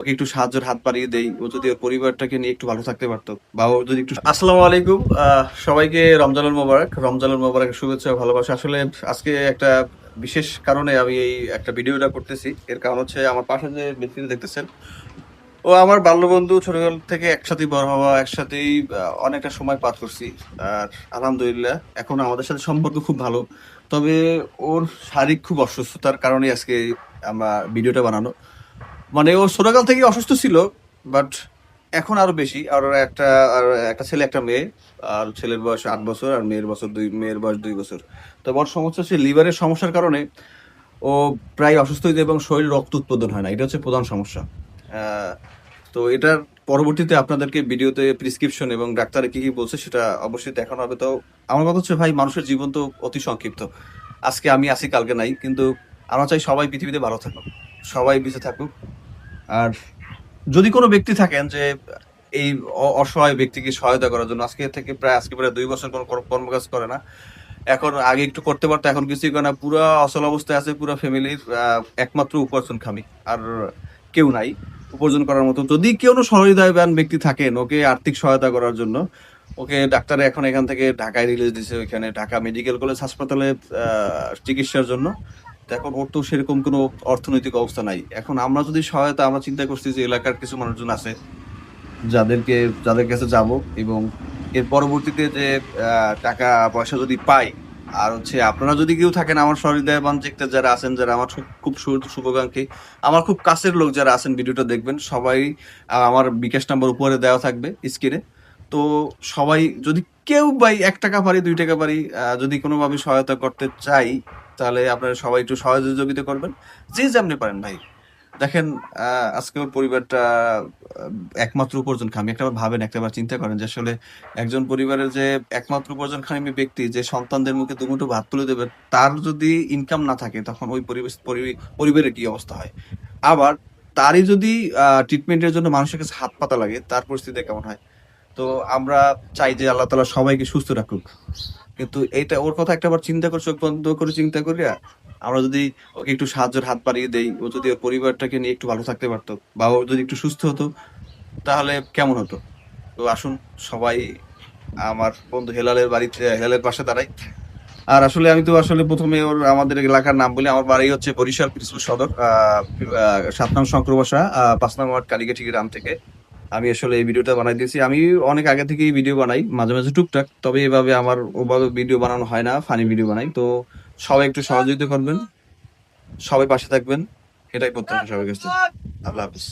ওকে একটু সাহায্যের হাত বাড়িয়ে দেই, ও যদি ওর পরিবারটাকে নিয়ে একটু ভালো থাকতে পারতো, বা ও যদি একটু। আসসালামু আলাইকুম, সবাইকে রমজানুল মোবারক, রমজানুল মোবারক শুভেচ্ছা ও ভালোবাসা। আসলে আজকে একটা বিশেষ কারণে আমি এই একটা ভিডিওটা করতেছি। এর কারণ হচ্ছে আমার পাশে যে ব্যক্তিটা দেখতেছেন, ও আমার বাল্যবন্ধু, ছোটবেলা থেকে একসাথেই বড় হওয়া, একসাথেই অনেকটা সময় পার করছি। আর আলহামদুলিল্লাহ এখন আমাদের সাথে সম্পর্ক খুব ভালো। তবে ওর শারীরিক খুব অসুস্থতার কারণে আজকে আমরা ভিডিওটা বানানো। মানে ও ছোটকাল থেকে অসুস্থ ছিল, বাট এখন আরো বেশি। আর একটা ছেলে একটা মেয়ে। আর ছেলের বয়স 8 বছর, আর মেয়ের বয়স 2 বছর। তো বড় সমস্যা হচ্ছে লিভারের সমস্যার কারণে ও প্রায় অসুস্থ হয়ে যায় এবং শরীরে রক্ত উৎপাদন হয় না। এটা হচ্ছে প্রধান সমস্যা। আহ, তো এটার পরবর্তীতে আপনাদেরকে ভিডিওতে প্রেসক্রিপশন এবং ডাক্তারে কি কি বলছে সেটা অবশ্যই দেখানো হবে। তো আমার কথা হচ্ছে, ভাই, মানুষের জীবন তো অতি সংক্ষিপ্ত। আজকে আমি আছি, কালকে নাই। কিন্তু আমরা চাই সবাই পৃথিবীতে ভালো থাকুক, সবাই বেঁচে থাকুক। আর যদি কোনো ব্যক্তি থাকেন যে এই অসহায় ব্যক্তিকে সহায়তা করার জন্য, আজকে প্রায় 2 বছর কোনো কর্মকাজ করে না। এখন আগে একটু করতে পারতো, এখন কিছুই করে না। পুরো অচল অবস্থায় আছে, পুরো ফ্যামিলির একমাত্র উপার্জনকামী আর কেউ নাই উপার্জন করার মতো। যদি কেউ সহৃদয়বান ব্যক্তি থাকেন ওকে আর্থিক সহায়তা করার জন্য, ওকে ডাক্তারে এখন এখান থেকে ঢাকায় রিলিজ দিছে, ওইখানে ঢাকা মেডিকেল কলেজ হাসপাতালে চিকিৎসার জন্য। তো এখন ওর তো সেরকম কোনো অর্থনৈতিক অবস্থা নাই। এখন আমরা যদি সহায়তা, আমরা চিন্তা করছি যে এলাকার কিছু মানুষজন আছে যাদেরকে যাদের কাছে যাব, এবং এর পরবর্তীতে যে টাকা পয়সা যদি পাই, আর হচ্ছে আপনারা যদি কেউ থাকেন আমার সহৃদয়বান ব্যক্তি যারা আছেন, যারা আমার খুব শুভাকাঙ্ক্ষী, আমার খুব কাছের লোক যারা আছেন, ভিডিওটা দেখবেন সবাই। আমার বিকাশ নাম্বার উপরে দেওয়া থাকবে স্ক্রিনে। তো সবাই যদি কেউ ভাই 1 টাকা পারি, 2 টাকা পারি, যদি কোনোভাবে সহায়তা করতে চাই, তাহলে আপনারা সবাই একটু সহযোগিতা করবেন, যে যেমনি পারেন ভাই। দেখেন, আজকে ওর পরিবারটা একমাত্র উপার্জনকামী। একটাবার ভাবেন, একটাবার চিন্তা করেন যে আসলে একজন পরিবারের যে একমাত্র উপার্জনকামী ব্যক্তি, যে সন্তানদের মুখে দুমুঠো ভাত তুলে দেবে, তার যদি ইনকাম না থাকে তখন ওই পরিবারের কি অবস্থা হয়। আবার তারই যদি ট্রিটমেন্টের জন্য মানুষের কাছে হাত পাতা লাগে, তার পরিস্থিতি কেমন হয়। তো আমরা চাই যে আল্লাহ তাআলা সবাইকে সুস্থ রাখুক। কিন্তু এইটা ওর কথা একটাবার চিন্তা করে, চোখ বন্ধ করে চিন্তা করিয়া আমরা যদি ওকে একটু সাহায্যের হাত বাড়িয়ে দেই, ও যদি ওর পরিবারটাকে নিয়ে একটু ভালো থাকতে পারতো, বা ও যদি একটু সুস্থ হতো, তাহলে কেমন হতো। তো আসুন সবাই আমার বন্ধু হেলালের পাশে দাঁড়াই। আর আসলে আমি তো আসলে প্রথমে আমাদের এলাকার নাম বলি। আমার বাড়ি হচ্ছে বরিশাল পিরোজপুর সদর, 7 নং শঙ্করবাসা, 5 নং ওয়ার্ড কালিকাঠি গ্রাম থেকে আমি আসলে এই ভিডিওটা বানাই দিয়েছি। আমি অনেক আগে থেকেই ভিডিও বানাই, মাঝে মাঝে টুকটাক। তবে এভাবে আমার ওভাবে ভিডিও বানানো হয় না, ফানি ভিডিও বানাই। তো সবাই একটু সহযোগিতা করবেন, সবাই পাশে থাকবেন, এটাই প্রত্যাশা সবার কাছে। আল্লাহ হাফিজ।